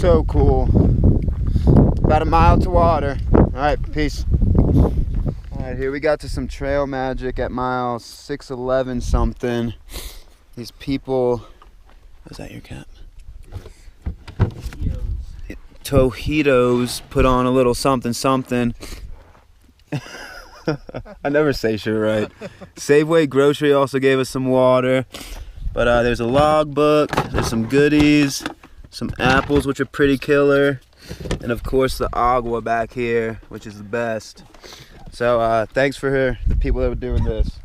So cool. About a mile to water. All right, peace. All right, here we got to some trail magic at mile 611 something. These people, is that your cat? Tojitos put on a little something something. I never say shit right. Safeway Grocery also gave us some water. But there's a logbook, there's some goodies, some apples, which are pretty killer, and of course the agua back here, which is the best. So thanks for the people that were doing this.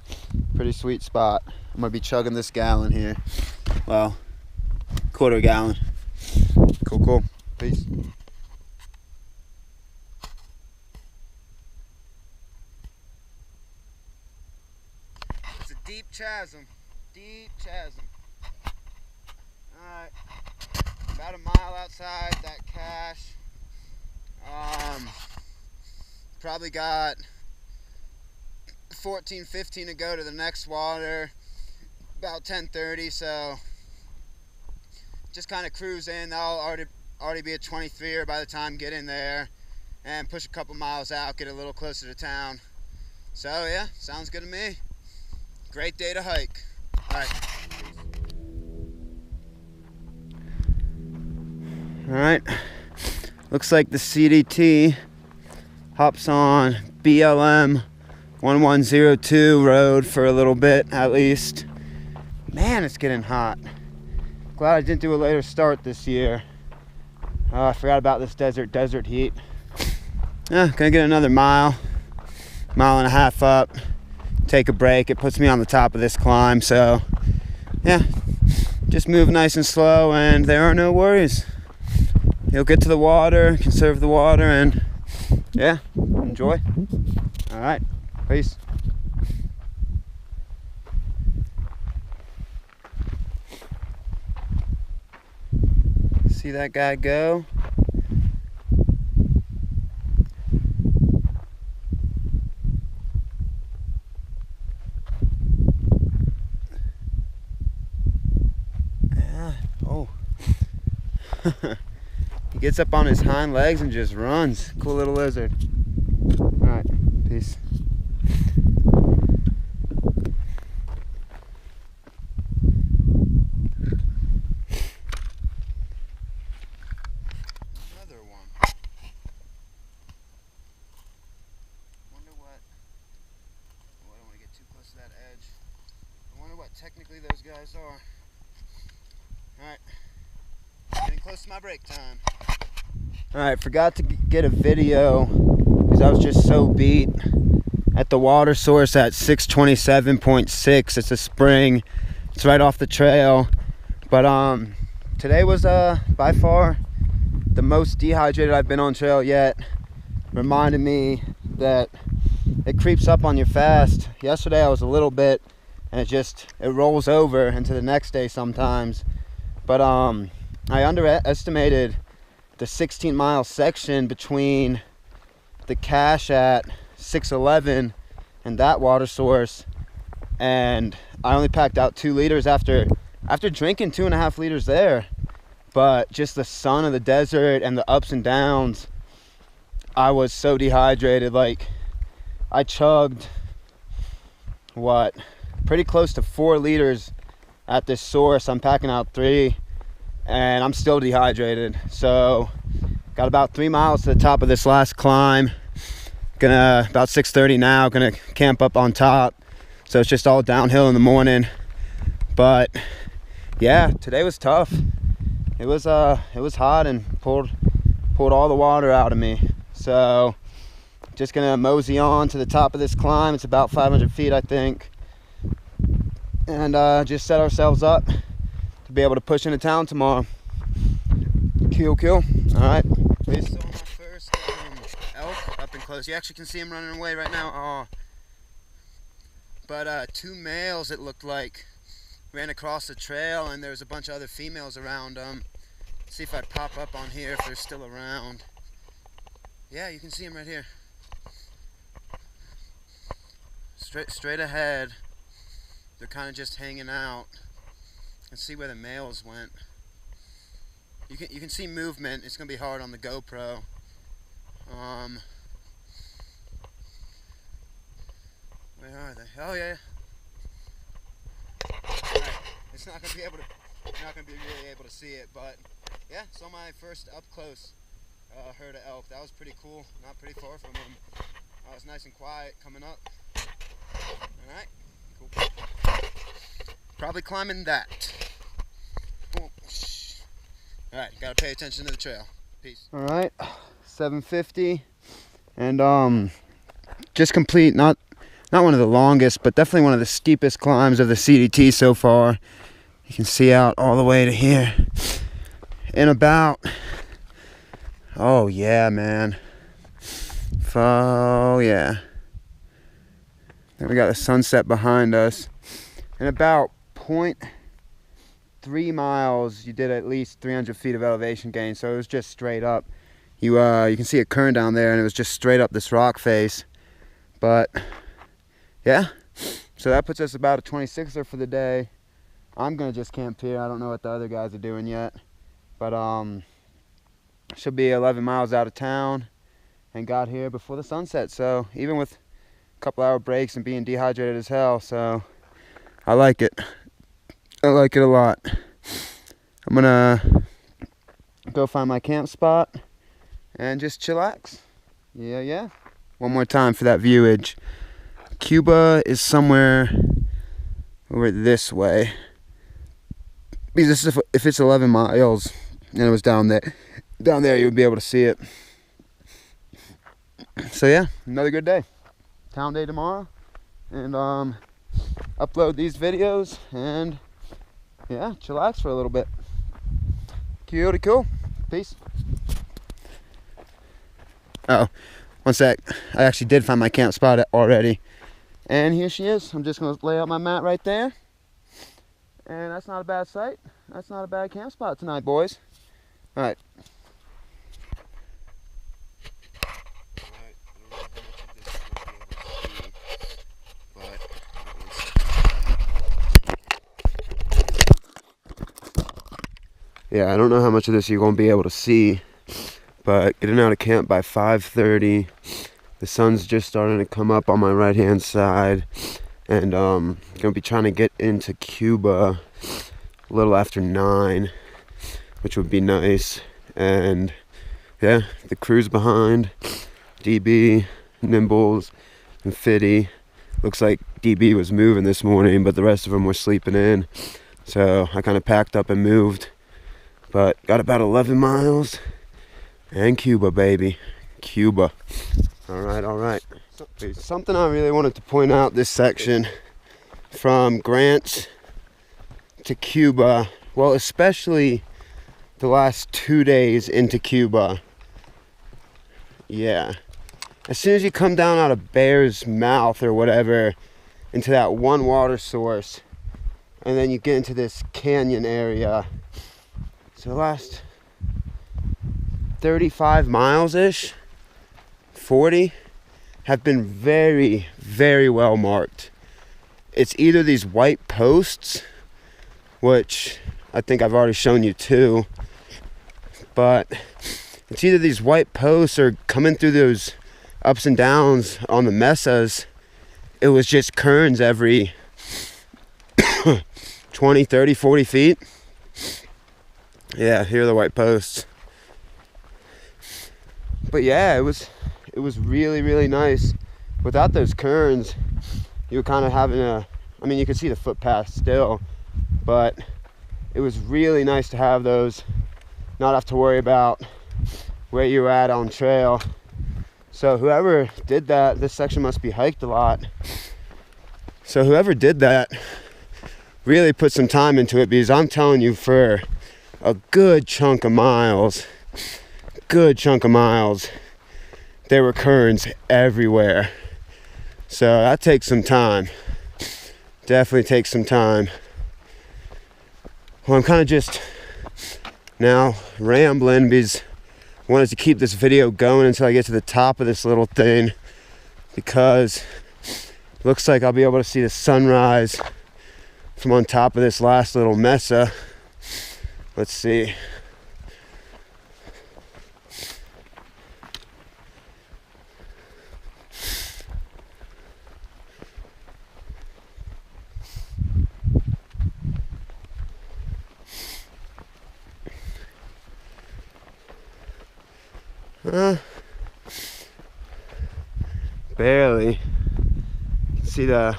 Pretty sweet spot. I'm gonna be chugging this gallon here. Well, quarter gallon. Cool. Peace. It's a deep chasm. Alright, about a mile outside that cache. Probably got 14-15 to go to the next water. About 10:30, so just kind of cruise in. That'll already be a 23er by the time get in there, and push a couple miles out, get a little closer to town. So yeah, sounds good to me. Great day to hike. Alright, looks like the CDT hops on BLM 1102 road for a little bit at least. Man, it's getting hot. Glad I didn't do a later start this year. I forgot about this desert heat. Gonna get another mile and a half up, take a break. It puts me on the top of this climb, so yeah, just move nice and slow and there are no worries. You'll get to the water, conserve the water, and yeah, enjoy. All right, peace. See that guy go? Yeah. Oh. He gets up on his hind legs and just runs. Cool little lizard. Alright, peace. Another one. Wonder what... Oh, I don't want to get too close to that edge. I wonder what technically those guys are. Alright. Getting close to my break time. Alright, forgot to get a video because I was just so beat at the water source at 627.6. It's a spring. It's right off the trail. But today was by far the most dehydrated I've been on trail yet. Reminded me that it creeps up on you fast. Yesterday I was a little bit and it rolls over into the next day sometimes. But I underestimated the 16-mile section between the cache at 611 and that water source, and I only packed out 2 liters after drinking 2.5 liters there. But just the sun of the desert and the ups and downs, I was so dehydrated. Like, I chugged pretty close to 4 liters at this source. I'm packing out 3 and I'm still dehydrated. So got about 3 miles to the top of this last climb. About 6:30 now, gonna camp up on top. So it's just all downhill in the morning. But yeah, today was tough. It was hot and pulled all the water out of me. So just gonna mosey on to the top of this climb. It's about 500 feet, I think. And just set ourselves up to be able to push into town tomorrow. Kill. All right. Peace. So my first elk up and close. You actually can see him running away right now. Oh. But 2 males, it looked like, ran across the trail, and there was a bunch of other females around them. Let's see if I pop up on here if they're still around. Yeah, you can see them right here. Straight ahead. They're kind of just hanging out. Let's see where the males went. You can see movement. It's gonna be hard on the GoPro. Where are they? Oh yeah. Right. It's not gonna be able to. You're not gonna be really able to see it, but yeah, saw my first up close herd of elk. That was pretty cool. Not pretty far from them. I was nice and quiet coming up. All right. Cool. Probably climbing that. Oh. All right, gotta pay attention to the trail. Peace. All right, 750, and just complete not one of the longest, but definitely one of the steepest climbs of the CDT so far. You can see out all the way to here. In about, oh yeah, man. Oh yeah. Then we got the sunset behind us. In about 0.3 miles, you did at least 300 feet of elevation gain, so it was just straight up. You can see a current down there, and it was just straight up this rock face. But yeah, so that puts us about a 26er for the day. I'm gonna just camp here. I don't know what the other guys are doing yet, but should be 11 miles out of town, and got here before the sunset. So even with a couple hour breaks and being dehydrated as hell, so I like it. I like it a lot. I'm gonna go find my camp spot and just chillax. Yeah. One more time for that viewage. Cuba is somewhere over this way. Because this is if it's 11 miles and it was down there, you would be able to see it. So yeah, another good day. Town day tomorrow, and upload these videos and yeah, chillax for a little bit. Cool. Peace. Oh, one sec. I actually did find my camp spot already. And here she is. I'm just going to lay out my mat right there. And that's not a bad site. That's not a bad camp spot tonight, boys. All right. Yeah, I don't know how much of this you're going to be able to see, but getting out of camp by 5:30, the sun's just starting to come up on my right hand side, and going to be trying to get into Cuba a little after 9, which would be nice. And yeah, the crew's behind, DB, Nimbles, and Fitty. Looks like DB was moving this morning, but the rest of them were sleeping in, so I kind of packed up and moved. But got about 11 miles, and Cuba, baby. Cuba. All right. Something I really wanted to point out this section from Grants to Cuba, well, especially the last 2 days into Cuba. Yeah. As soon as you come down out of Bear's Mouth or whatever, into that one water source, and then you get into this canyon area. So the last 35 miles-ish, 40, have been very, very well marked. It's either these white posts, which I think I've already shown you too, but it's either these white posts or coming through those ups and downs on the mesas. It was just kerns every 20, 30, 40 feet. Yeah, here are the white posts. But yeah, it was really, really nice. Without those kerns, you were kind of having you could see the footpath still, but it was really nice to have those, not have to worry about where you were at on trail. So whoever did that, this section must be hiked a lot. So whoever did that really put some time into it, because I'm telling you, for a good chunk of miles, there were kerns everywhere. So that takes some time. Definitely takes some time. Well, I'm kind of just now rambling because I wanted to keep this video going until I get to the top of this little thing, because it looks like I'll be able to see the sunrise from on top of this last little mesa. Let's see. Barely. See a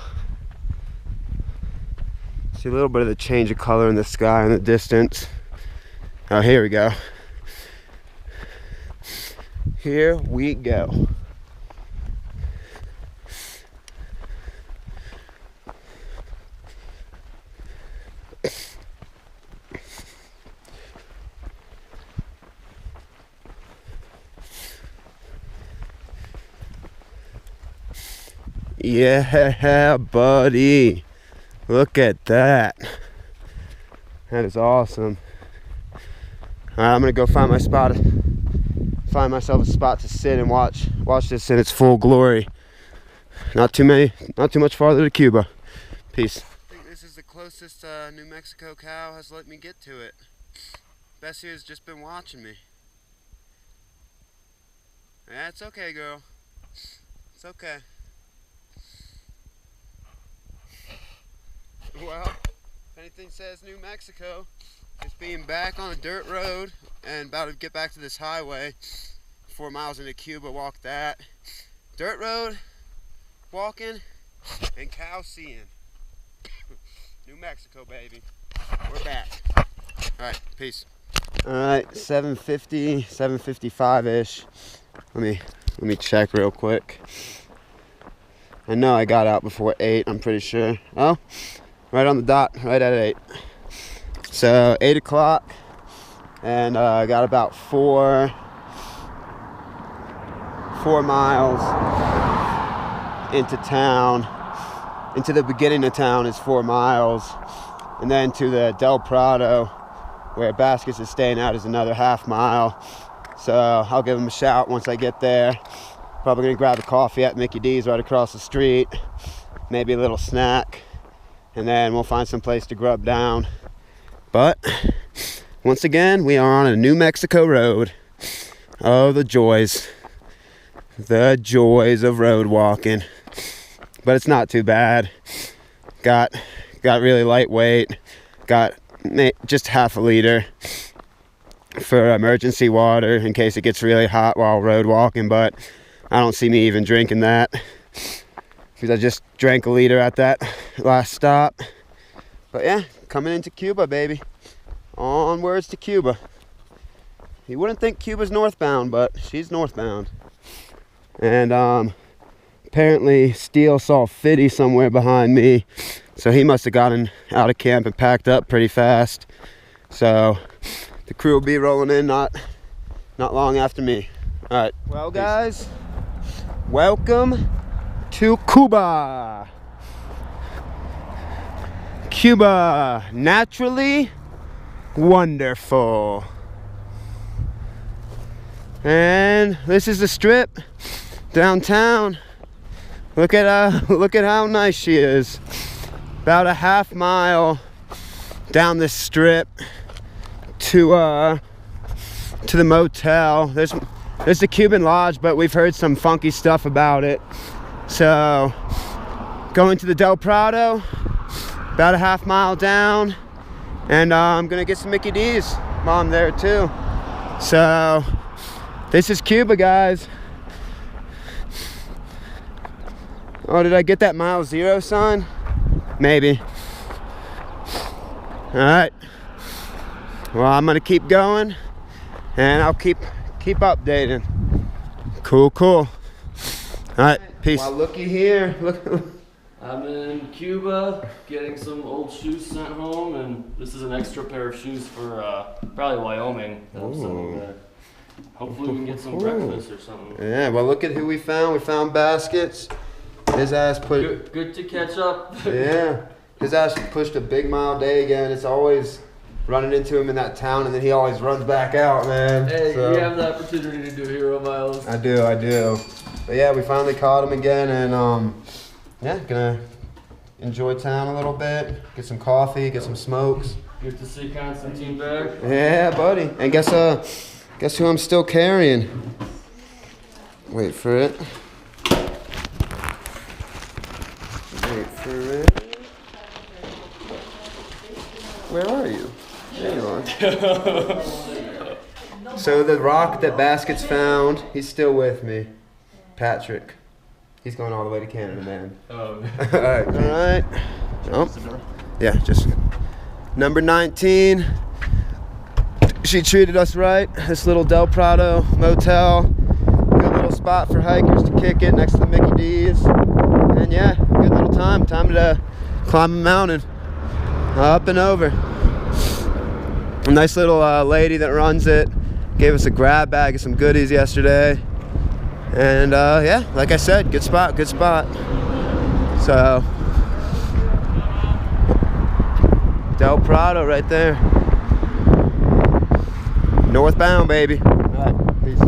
little bit of the change of color in the sky in the distance. Oh, here we go. Here we go. Yeah, buddy. Look at that. That is awesome. All right, I'm gonna go find myself a spot to sit and watch this in its full glory. Not too much farther to Cuba. Peace. I think this is the closest New Mexico cow has let me get to it. Bessie has just been watching me. Yeah, it's okay, girl. It's okay. Well, if anything says New Mexico, it's being back on a dirt road and about to get back to this highway. 4 miles into Cuba, walk that. Dirt road, walking, and cow seeing. New Mexico, baby. We're back. Alright, peace. Alright, 7:50, 7:55-ish. Let me check real quick. I know I got out before 8, I'm pretty sure. Oh, right on the dot, right at 8. So 8 o'clock, and I got about 4 miles into town. Into the beginning of town is 4 miles, and then to the Del Prado, where Baskets is staying out, is another half mile. So I'll give him a shout once I get there. Probably gonna grab a coffee at Mickey D's right across the street, maybe a little snack, and then we'll find some place to grub down. But once again, we are on a New Mexico road. Oh, the joys of road walking. But it's not too bad. Got really lightweight. Got just half a liter for emergency water in case it gets really hot while road walking, but I don't see me even drinking that because I just drank a liter at that last stop. But yeah, coming into Cuba, baby. Onwards to Cuba. You wouldn't think Cuba's northbound, but she's northbound. And apparently Steele saw Fitty somewhere behind me, so he must have gotten out of camp and packed up pretty fast. So the crew will be rolling in not long after me. All right. Well, guys, welcome to Cuba. Cuba, naturally wonderful. And this is the strip downtown. Look at how nice she is. About a half mile down this strip to the motel. There's the Cuban Lodge, but we've heard some funky stuff about it. So going to the Del Prado, about a half mile down, and I'm gonna get some Mickey D's while I'm there too. So this is Cuba, guys. Oh, did I get that mile 0 sign? Maybe. All right. Well, I'm gonna keep going, and I'll keep updating. Cool. All right, peace. Well, looky here. Look. I'm in Cuba getting some old shoes sent home, and this is an extra pair of shoes for probably Wyoming that I'm sending there. Hopefully we can get some breakfast or something. Yeah, well, look at who we found. We found Baskets. His ass put... Good to catch up. Yeah. His ass pushed a big mile day again. It's always running into him in that town, and then he always runs back out, man. Hey, so, you have the opportunity to do hero miles. I do. But yeah, we finally caught him again, and yeah, gonna enjoy town a little bit, get some coffee, get some smokes. Good to see Constantine back. Yeah, buddy. And guess who I'm still carrying? Wait for it. Where are you? There you are. So the rock that Basket's found, he's still with me. Patrick. He's going all the way to Canada, man. Oh. Alright. Oh. Yeah, just number 19. She treated us right. This little Del Prado motel. Good little spot for hikers to kick it next to the Mickey D's. And yeah, good little time. Time to climb a mountain. Up and over. A nice little lady that runs it gave us a grab bag of some goodies yesterday. And yeah, like I said, good spot, good spot. So, Del Prado right there. Northbound, baby. All right, peace.